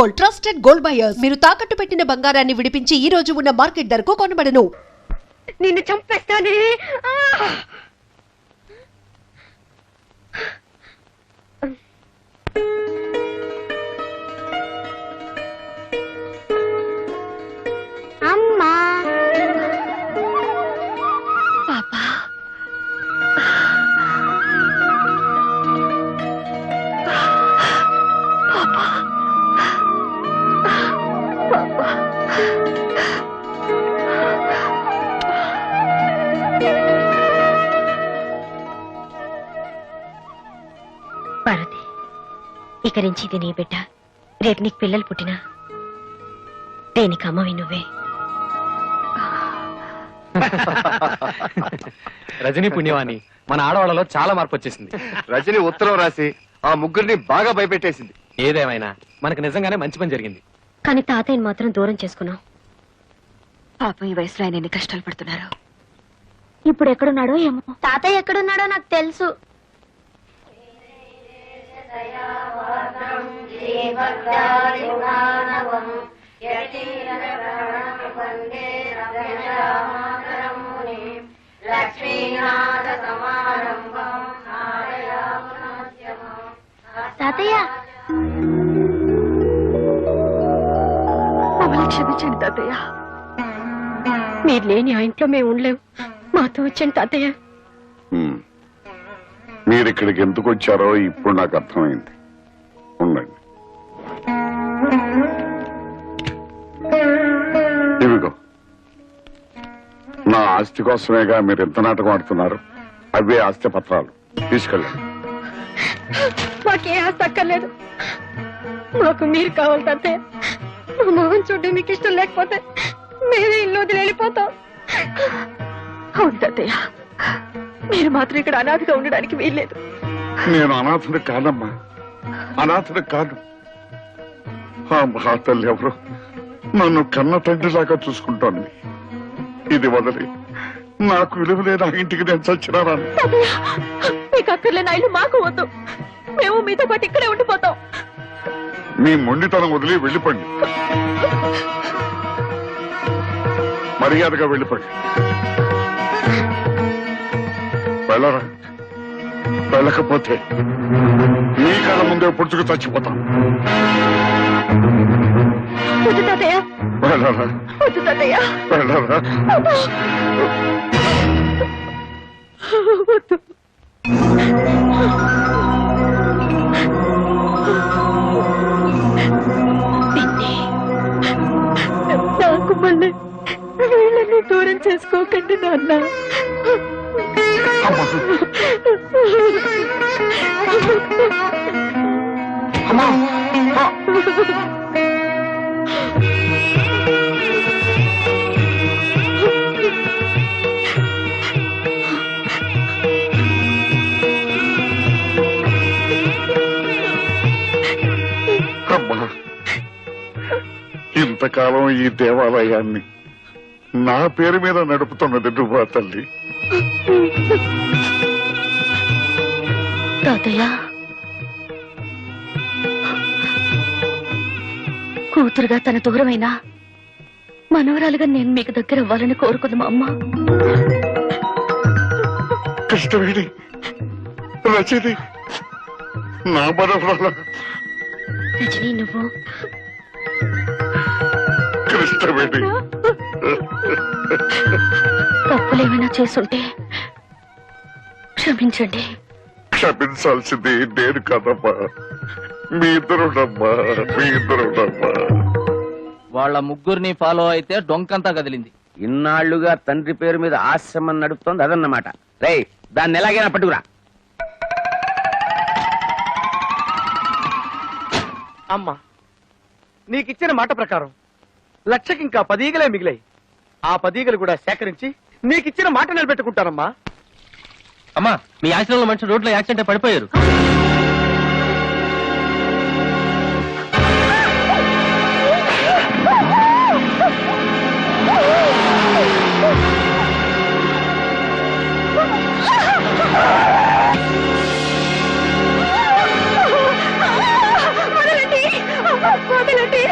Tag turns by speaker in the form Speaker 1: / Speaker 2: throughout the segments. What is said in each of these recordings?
Speaker 1: Gold, trusted gold buyers. మీరు తాకట్టు పెట్టిన బంగారాన్ని విడిపించి ఈ రోజు ఉన్న మార్కెట్ ధరకు కొనబడను.
Speaker 2: నిన్ను చంపేస్తానే. అమ్మా పాపా, పాపా, పాపా. పార్వతి, ఇక నుంచి ఇది నీ బిడ్డ. రేపు నీకు పిల్లలు పుట్టినా దేనికి అమ్మవి నువ్వే.
Speaker 3: రజనీ పుణ్యవాణి, మన ఆడవాళ్ళలో చాలా మార్పు వచ్చేసింది.
Speaker 4: రజని ఉత్తరం రాసి ఆ ముగ్గురిని బాగా భయపెట్టేసింది.
Speaker 3: ఏదేమైనా మనకు నిజంగానే మంచి పని జరిగింది.
Speaker 2: కానీ తాతయ్యని మాత్రం దూరం చేసుకున్నాం. పాపం ఈ వయసులో ఆయన ఎన్ని కష్టాలు పడుతున్నారు. ఇప్పుడు ఎక్కడున్నాడో ఏమో. తాతయ్య ఎక్కడున్నాడో నాకు తెలుసు. తాతయ్య, మమ్మల్ని క్షమించండి తాతయ్య. మీరు లేని ఆ ఇంట్లో మేము ఉండలేము. మాతో వచ్చండి తాతయ్య.
Speaker 5: మీరు ఇక్కడికి ఎందుకు వచ్చారో ఇప్పుడు నాకు అర్థమైంది. ఉండండి. ఇవిగో, నా ఆస్తి కోసమేగా మీరు ఎంత నాటకం ఆడుతున్నారు. అవే ఆస్తి పత్రాలు తీసుకెళ్ళండి.
Speaker 2: మాకే ఆస్తి అక్కర్లేదు. మాకు మీరు కావాలి తాతయ్య. మా మొహం చూడడం మీకు ఇష్టం లేకపోతే మేమే ఇల్లు వదిలి వెళ్ళిపోతాం. అవును తాతయ్య, మీరు మాత్రం ఇక్కడ అనాథగా ఉండడానికి వీల్లేదు.
Speaker 5: నేను అనాథుడు కాదమ్మా, అనాథుడు కాదు. ఆ మహాతల్లి ఎవరు నన్ను కన్న తండ్రిలాగా చూసుకుంటోంది. ఇది వదిలి నాకు విలువ లేదు. ఆ ఇంటికి నేను చచ్చినాను.
Speaker 2: మీకు అక్కర్లేని ఇల్లు మాకు వద్దు. మేము మీతో పాటు ఇక్కడే ఉండిపోతాం.
Speaker 5: మీ మొండితనం వదిలి వెళ్ళిపోండి. మర్యాదగా వెళ్ళిపోండి. వెళ్ళరా. వెళ్ళకపోతే మీ కళ్ళ ముందే పుడుచుకు చచ్చిపోతాం.
Speaker 2: వద్దు తాతయ్య,
Speaker 5: వెళ్ళరా.
Speaker 2: వద్దు తాతయ్య,
Speaker 5: వెళ్ళరా.
Speaker 2: వద్దు. నాకు మళ్ళీ వీళ్ళని దూరం చేసుకోకండి నాన్న.
Speaker 5: ఇంతకాలం ఈ దేవాలయాన్ని నా పేరు మీద నడుపుతున్నది నువ్వా తల్లి?
Speaker 2: తాతయ్య, కూతురుగా తన దూరమైన మనవరాలుగా నేను మీకు దగ్గర అవ్వాలని కోరుకుంది మా అమ్మ.
Speaker 5: కృష్ణవేణి, రచని, నా మనవరాల
Speaker 2: రజనీ, నువ్వు
Speaker 5: కృష్ణవేణి.
Speaker 2: తప్పులేమైనా చేసుంటే క్షమించండి.
Speaker 5: క్షమించాల్సింది నేను కాదమ్మా, మీ ఇద్దరుడమ్మా, మీ ఇద్దరుడమ్మా.
Speaker 6: వాళ్ళ ముగ్గురిని ఫాలో అయితే డొంకంతా కదిలింది. ఇన్నాళ్లుగా తండ్రి పేరు మీద ఆశ్రమం నడుపుతోంది అదన్నమాట. రేయ్, దాన్ని ఎలాగైనా పట్టుకురా.
Speaker 3: అమ్మా, నీకిచ్చిన మాట ప్రకారం లక్షకి ఇంకా 10 ఈగలే మిగిలాయి. ఆ 10 ఈగలు కూడా సేకరించి నీకిచ్చిన మాట నిలబెట్టుకుంటారమ్మా.
Speaker 6: అమ్మా, మీ ఆశ్రమంలో మనిషి రోడ్లో యాక్సిడెంట్ పడిపోయారు.
Speaker 2: వదలండి.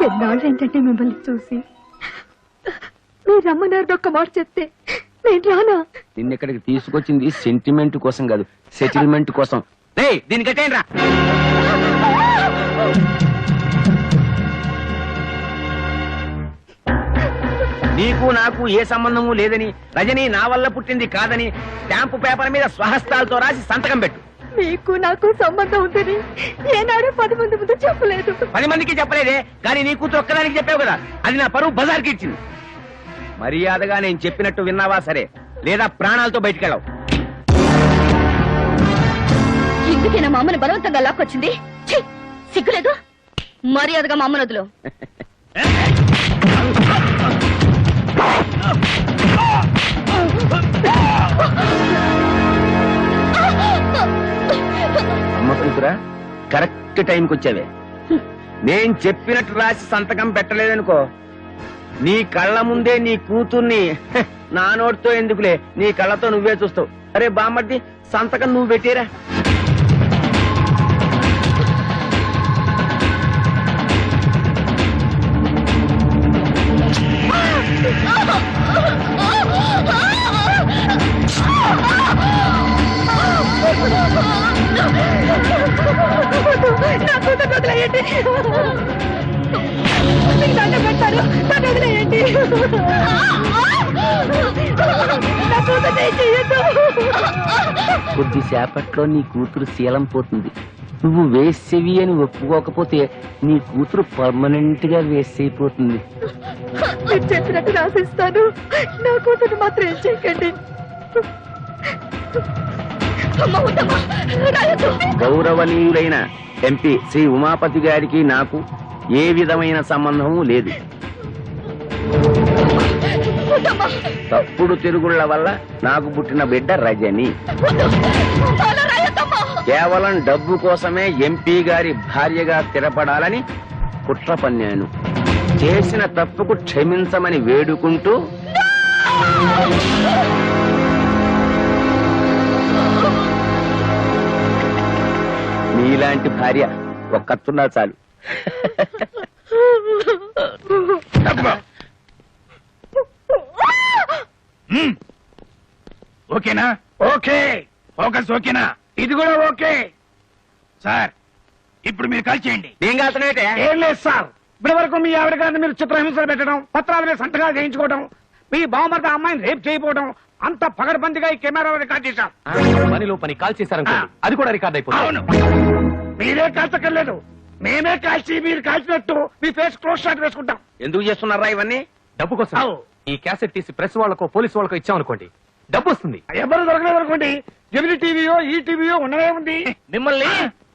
Speaker 2: ఎన్నాళ్ళు ఏంటంటే మిమ్మల్ని చూసి మీరు రమ్మన్నారు ఒక్క మాట చెప్తే నేను రానా?
Speaker 6: నిన్నెక్కడికి తీసుకొచ్చింది సెంటిమెంట్ కోసం కాదు, సెటిల్మెంట్ కోసం. దీని కట్టేయండి రా. నీకు నాకు ఏ సంబంధము లేదని, రజని నా వల్ల పుట్టింది కాదని స్టాంపు పేపర్ మీద స్వహస్తాలతో రాసి సంతకం పెట్టు.
Speaker 2: మీకు నాకు సంబంధం ఉందని ఏనాడు 10 మంది ముందు చెప్పలేదు.
Speaker 6: 10 మందికి చెప్పలేదే, కానీ నీ కూతురు ఒక్కదానికి చెప్పావు కదా, అది నా పరువు బజార్కి ఇచ్చింది. మర్యాదగా నేను చెప్పినట్టు విన్నావా సరే, లేదా ప్రాణాలతో బయటికెళ్ళావు.
Speaker 2: ఇందుకేనా మా అమ్మని బలవంతంగా లాక్కొచ్చింది? ఛీ, సిగ్గులేదు? మర్యాదగా మా అమ్మను వదులు.
Speaker 6: అమ్మ కూతురా, కరెక్ట్ టైంకి వచ్చావే. నేను చెప్పినట్టు రాసి సంతకం పెట్టలేదనుకో, నీ కళ్ళ ముందే నీ కూతుర్ని నా నోటితో ఎందుకులే, నీ కళ్ళతో నువ్వే చూస్తావు. అరే బామ్మర్ది, సంతకం నువ్వు పెట్టేరా.
Speaker 2: నా కూతురు వదిలేయండి. మీకు దండం పెడతాను, నన్ను వదిలేయండి. నా కూతురు చేయొద్దు.
Speaker 6: కొద్దిసేపట్లో నీ కూతురు శీలం పోతుంది. నువ్వు వేసేవి అని ఒప్పుకోకపోతే నీ కూతురు పర్మనెంట్ గా వేస్ట్ అయిపోతుంది.
Speaker 2: మీరు చెప్పినట్టు రాసిస్తాను, నా కూతురు మాత్రం ఏం చేయకండి.
Speaker 6: గౌరవనీయులైన ఎంపీ శ్రీ ఉమాపతి గారికి నాకు ఏ విధమైన సంబంధము లేదు. తప్పుడు తిరుగుళ్ల వల్ల నాకు పుట్టిన బిడ్డ రజని. కేవలం డబ్బు కోసమే ఎంపీ గారి భార్యగా స్థిరపడాలని కుట్ర పన్నాను. చేసిన తప్పుకు క్షమించమని వేడుకుంటూ నీలాంటి భార్య ఒక్కతున్నా చాలు.
Speaker 7: ఓకేనా? ఓకే. ఫోకస్ ఓకేనా? ఇది కూడా ఓకే సార్. ఇప్పుడు మీరు కాల్ చేయండి.
Speaker 6: ఏం కాల్తున్నాయితే?
Speaker 3: ఏం లేదు సార్, ఇప్పటి వరకు మీ ఆవిడ గారిని మీరు చిత్రహింసలు పెట్టడం, పత్రాల మీద సంతకాలు చేయించుకోవడం, మీ బావమరిది అమ్మాయిని రేప్ చేయకపోవడం అంత పగడబందిగా ఈ కెమెరాలో రికార్డ్ చేశాం.
Speaker 7: పనిలో పని కాల్ చేశారనుకోండి, అది కూడా రికార్డ్ అయిపోతుంది. అవును,
Speaker 3: మీరే కాల్చక్కర్లేదు, మేమే కాల్చి మీరు కాల్చినట్టు మీ ఫేస్ క్లోజ్ షాట్ వేసుకుంటాం.
Speaker 6: ఎందుకు చేస్తున్నారా ఇవన్నీ?
Speaker 7: డబ్బు కోసం.
Speaker 3: అవు.
Speaker 7: ఈ క్యాసెట్ తీసి ప్రెస్ వాళ్ళకో పోలీసు వాళ్ళకో ఇచ్చామనుకోండి, డబ్బు వస్తుంది.
Speaker 3: ఎవరు దొరకలేదు అనుకోండి, జమిని టీవీయో ఈ టీవీయో ఉన్నదే ఉంది.
Speaker 6: మిమ్మల్ని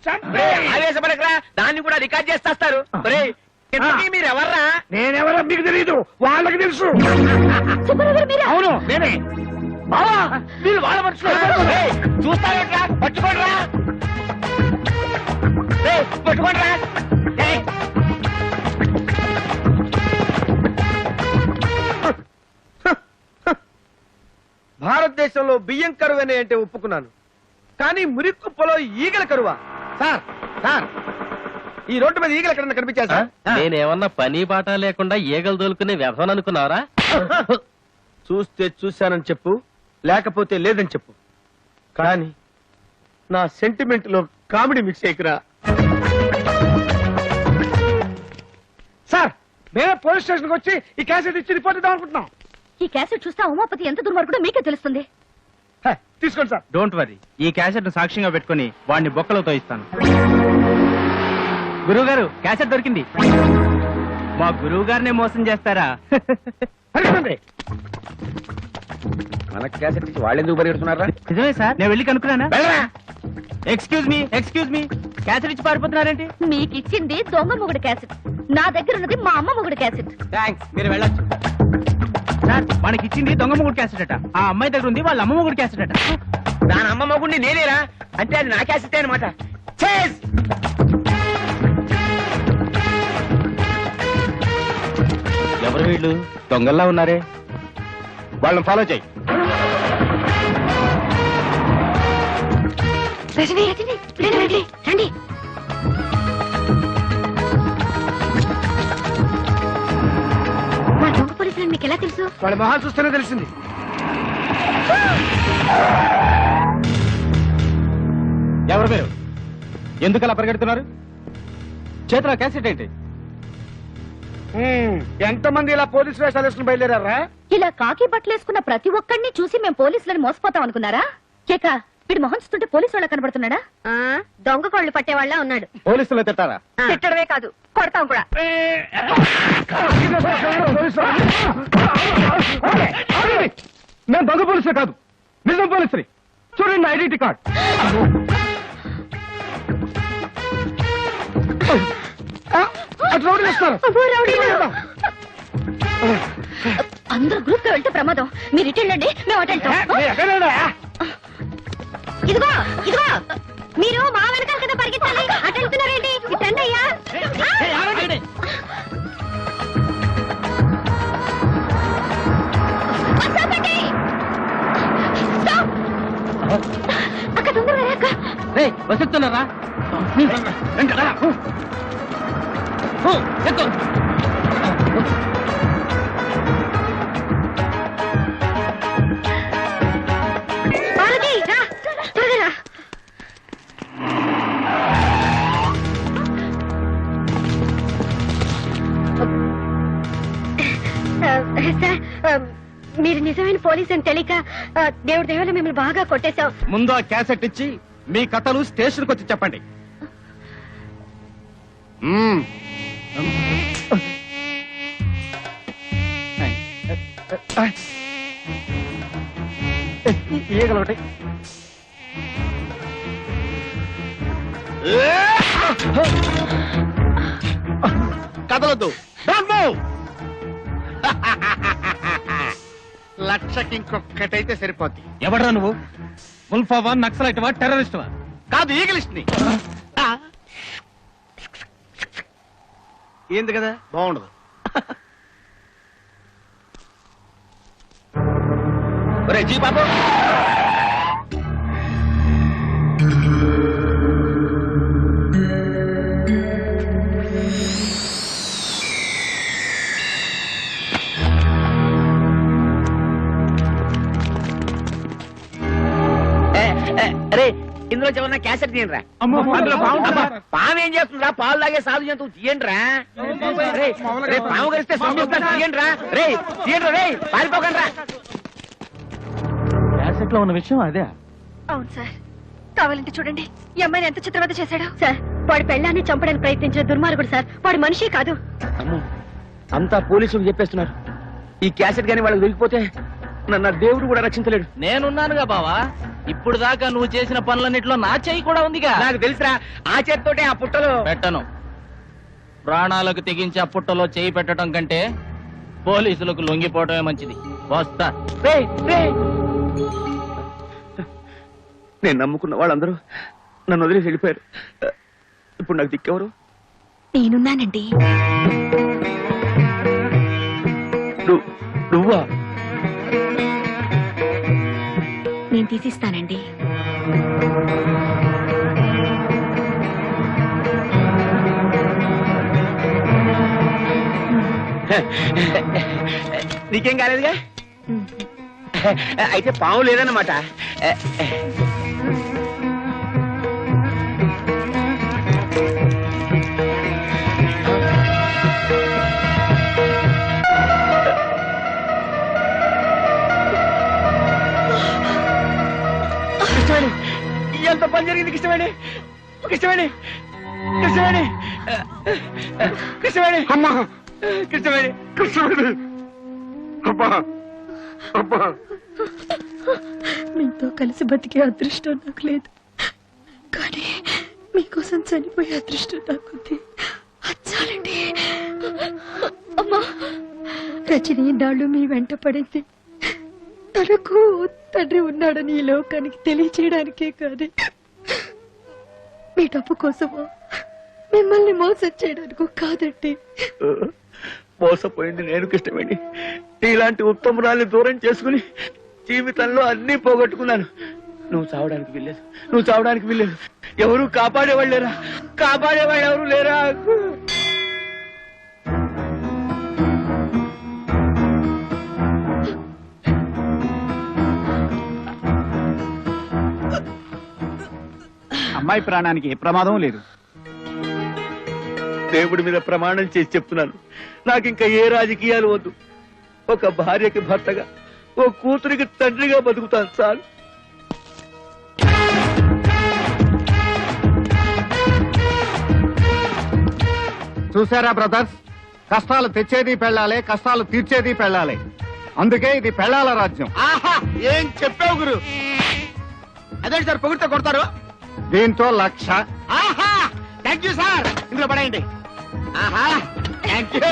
Speaker 3: చంపే.
Speaker 6: ఆవేశపడకరా, దాన్ని కూడా రికార్డ్ చేస్తారు. మీరెవర్రా?
Speaker 3: నేనెవరో మీకు తెలియదు, వాళ్ళకి తెలుసు. అవును నేనే. బావా, మీరు వాళ్ళ మనుషులు.
Speaker 6: చూస్తారా? పట్టుకోండిరా, పట్టుకోండిరా.
Speaker 3: భారతదేశంలో బియ్యం కరువనే అంటే ఒప్పుకున్నాను, కానీ మురిక్కుప్పలో ఈగల కరువా? సార్ సార్, ఈ రోడ్డు మీద ఈగలు ఎక్కడన్నా కనిపించారు సార్?
Speaker 8: నేనేమన్నా పని బాట లేకుండా ఈగలు దొలుకునే వ్యవహారం అనుకున్నావరా?
Speaker 3: చూస్తే చూశానని చెప్పు, లేకపోతే లేదని చెప్పు, కానీ నా సెంటిమెంట్ లో కామెడీ మిక్స్ చేయకురా. సార్, మేమే పోలీస్ స్టేషన్కి వచ్చి ఈ క్యాసెట్ ఇచ్చి రిపోర్ట్ ఇద్దాం అనుకుంటున్నాం.
Speaker 2: ఈ క్యాసెట్ చూస్తే ఉమాపతి ఎంత దుర్మార్గుడో మీకే తెలుస్తుంది.
Speaker 3: తీసుకోండి సార్.
Speaker 8: డోంట్ వరీ, ఈ క్యాసెట్ సాక్ష్యంగా పెట్టుకుని వాడిని బొక్కలతో ఇస్తాను. గురువు గారు, క్యాసెట్ దొరికింది. మా గురువు గారినే మోసం చేస్తారా?
Speaker 3: అడగండి.
Speaker 6: మన క్యాసెట్ ఇచ్చి వాళ్ళు ఎందుకు పరిగెడుతున్నారా?
Speaker 8: నిజమే సార్, నేను వెళ్ళి కనుక్కున్నానా?
Speaker 6: వెళ్ళరా.
Speaker 8: ఎక్స్క్యూజ్ మీ, క్యాసెట్ ఇచ్చి పారిపోతున్నారేంటి?
Speaker 2: మీకు ఇచ్చింది దొంగ మొగుడు క్యాసెట్, నా దగ్గర ఉన్నది మా అమ్మ మొగుడు క్యాసెట్.
Speaker 8: థ్యాంక్స్, మీరు వెళ్ళొచ్చు. సార్, మనకి ఇచ్చింది దొంగ మొగుడు క్యాసెట్ అట, ఆ అమ్మాయి దగ్గర ఉంది వాళ్ళ అమ్మ మొగుడు క్యాసెట్ అట.
Speaker 6: దాని అమ్మ మగుడిని నేనేరా అంటే అది నా క్యాసెట్ అనమాట.
Speaker 8: ఎవరు వీళ్ళు? దొంగల్లా ఉన్నారే.
Speaker 7: వాళ్ళని ఫాలో చేయి.
Speaker 2: రజనీ రజనీ రండి రండి రండి. మా దొంగ పోలీసులని మీకు ఎలా తెలుసు?
Speaker 3: వాళ్ళ మొహాలు చూస్తేనే తెలిసింది.
Speaker 8: ఎవరు మీరు? ఎందుకు అలా పరిగెడుతున్నారు? చేతిలో క్యాసెట్ ఏంటి?
Speaker 3: ఎంతమంది ఇలా పోలీసు వేషాలు వేసుకుని బయలుదేరారా?
Speaker 2: ఇలా కాకి బట్టలేసుకున్న ప్రతి ఒక్కడిని చూసి మేము పోలీసులని మోసపోతాం అనుకున్నారా? కేక వీడు మొహం చూస్తుంటే పోలీసు వాళ్ళ కనబడుతున్నాడా? దొంగ కోళ్ళు పట్టేవాళ్ళ ఉన్నాడు.
Speaker 8: పోలీసులు తిట్టారా?
Speaker 2: తిట్టడమే కాదు కొడతాం కూడా.
Speaker 8: నేను దొంగ పోలీసులే కాదు, నిజం పోలీసుని. చూడండి నా ఐడెంటిటీ కార్డ్.
Speaker 2: అందరూ గ్రూప్ గా వెళ్తే ప్రమాదం. మీరు ఇటు వెళ్ళండి, మేము అటు వెళ్తాం. ఇదిగో ఇదిగో మీరు మా వెనకాల కదా పరిగెత్తాలి. అటు వెళ్తున్నారేంటి? ఇటు రండి అయ్యా. అక్క తొందరగా అక్క.
Speaker 8: వస్తున్నారా?
Speaker 2: పార్వతి, రా, త్వరగా రా. సార్, మీరు నిజమైన పోలీస్ అని తెలియక దేవుడి దేవుళ్ళు మిమ్మల్ని బాగా కొట్టేశాం.
Speaker 8: ముందు ఆ క్యాసెట్ ఇచ్చి మీ కథలు స్టేషన్కి వచ్చి చెప్పండి.
Speaker 3: ఈగలొకటి.
Speaker 4: కదలొద్దు.
Speaker 3: లక్షకి ఇంకొక్కటైతే సరిపోద్ది.
Speaker 8: ఎవడ్రా నువ్వు? ముల్ఫావా, నక్సలైట్వా, టెర్రరిస్ట్వా?
Speaker 3: కాదు, ఈగలిస్ట్ ని. ఏంది కదా, బాగుండదు.
Speaker 6: ఒరే జీ బాబు, అరే ఇందులో చిన్న క్యాసెట్ తీయండిరా. పాము ఏం చేస్తుందిరా? పాలు తాగే సాధు జంతువు తీయండిరా. రే పాము కలిస్తే తీయండిరా. రే తీయండి, రే పారిపోకండి రా.
Speaker 8: క్యాసెట్ లో ఉన్న విషయం అదే.
Speaker 2: అవును సార్, కావాలంటే చూడండి ఈ అమ్మాయిని ఎంత చిత్రవద చేశాడు. సార్, వాడి పెళ్ళాన్ని చంపడానికి ప్రయత్నించిన దుర్మార్గుడు సార్. వాడు మనిషి కాదు.
Speaker 6: అమ్మో, అంతా పోలీసులు చెప్పేస్తున్నారు. ఈ క్యాసెట్ గానీ వాళ్ళకి దొరికిపోతే నన్ను దేవుడు కూడా రక్షించలేడు.
Speaker 8: నేనున్నానుగా బావా. ఇప్పుడు దాకా నువ్వు చేసిన పనులన్నిట్లో నా చెయ్యి కూడా ఉందిగా.
Speaker 6: నాకు తెలుసురా, ఆ చేతితోటే ఆ పుట్టలో
Speaker 8: పెట్టను. ప్రాణాలకు తెగించి ఆ పుట్టలో చేయి పెట్టడం కంటే పోలీసులకు లొంగిపోవటమే మంచిది. వస్తా.
Speaker 6: నేను నమ్ముకున్న వాళ్ళందరూ నన్ను వదిలేసి వెళ్ళిపోయారు. ఇప్పుడు నాకు దిక్కెవరు?
Speaker 2: నేనున్నానండి.
Speaker 6: నువ్వా?
Speaker 2: నేను తీసిస్తానండి.
Speaker 6: నీకేం కాలేదుగా? అయితే పాము లేదన్నమాట. ఎంత పని జరిగింది కృష్ణవేణి? కృష్ణవేణి, కృష్ణవేణి, కృష్ణవేణి,
Speaker 5: అమ్మా,
Speaker 6: కృష్ణవేణి,
Speaker 5: కృష్ణవేణి, అబ్బా, అబ్బా.
Speaker 2: మీతో కలిసి బతికే అదృష్టం నాకు లేదు, కానీ మీకోసం చనిపోయే అదృష్టం నాకుంది. చాలండి. అమ్మా, రజని నాళ్ళు మీ వెంట పడింది. తనకు తండ్రి ఉన్నాడని ఈ లోకానికి తెలియచేయడానికే కాదు, మీ డబ్బు కోసమో మిమ్మల్ని మోసం చేయడానికి కాదండి.
Speaker 6: మోసపోయింది నేను కృష్ణవేణి. ఇలాంటి ఉత్తమురాల్ని దూరం చేసుకుని జీవితంలో అన్ని పోగొట్టుకున్నాను.
Speaker 3: నువ్వు చావడానికి వెళ్ళలేదు, నువ్వు చావడానికి వెళ్ళలేదు. ఎవరు కాపాడేవాళ్ళు లేరా? కాపాడేవాళ్ళు ఎవరు లేరా?
Speaker 7: అమ్మాయి ప్రాణానికి ఏ ప్రమాదం లేదు.
Speaker 3: దేవుడి మీద ప్రమాణం చేసి చెప్తున్నాను, నాకు ఇంకా ఏ రాజకీయాలు వద్దు. ఒక భార్యకి భర్తగా, ఓ కూతురికి తండ్రిగా బతుకుతాను చాలు.
Speaker 9: చూసారా బ్రదర్స్, కష్టాలు తెచ్చేది పెళ్ళాలి, కష్టాలు తీర్చేది పెళ్ళాలి. అందుకే ఇది పెళ్ళాల రాజ్యం.
Speaker 3: ఆహా, ఏం చెప్పావు గురు? అదే సార్ పొగిడితే కొడతారు.
Speaker 9: దీంతో 1,00,000.
Speaker 3: ఆహా, థ్యాంక్ యూ సార్. ఇందులో పడేయండి. ఆహా, thank you.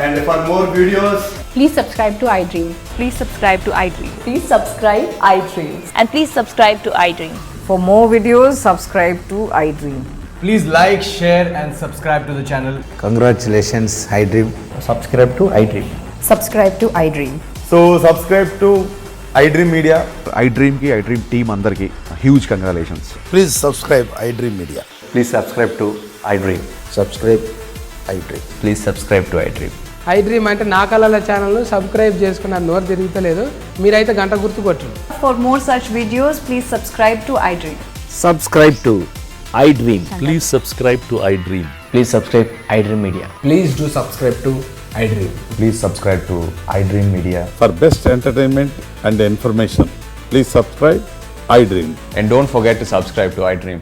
Speaker 4: And for more videos,
Speaker 2: Please subscribe to iDream.
Speaker 10: Please subscribe to iDream.
Speaker 2: Please subscribe iDream.
Speaker 10: And please subscribe to iDream.
Speaker 2: For more videos, subscribe to iDream.
Speaker 11: Please like, share and subscribe to the channel.
Speaker 12: Congratulations, iDream. Subscribe to iDream.
Speaker 2: Subscribe to iDream.
Speaker 4: so subscribe to iDream Media. iDream ki iDream team andarki huge congratulations.
Speaker 12: Please subscribe iDream Media.
Speaker 4: Please subscribe to iDream.
Speaker 12: Subscribe iDream.
Speaker 4: Please subscribe to iDream.
Speaker 11: iDream అంటే నా కళల channel subscribe చేసుకున్న నోరు తిరుగుతలేదు. మీరైతే గంట గుర్తు కొట్టండి.
Speaker 10: For more such videos, please subscribe to iDream.
Speaker 6: Subscribe to iDream.
Speaker 12: Please subscribe to iDream.
Speaker 6: Please subscribe iDream Media.
Speaker 11: Please do subscribe to iDream.
Speaker 4: Please subscribe to iDream Media.
Speaker 5: For best entertainment and information, please subscribe iDream.
Speaker 4: And don't forget to subscribe to iDream.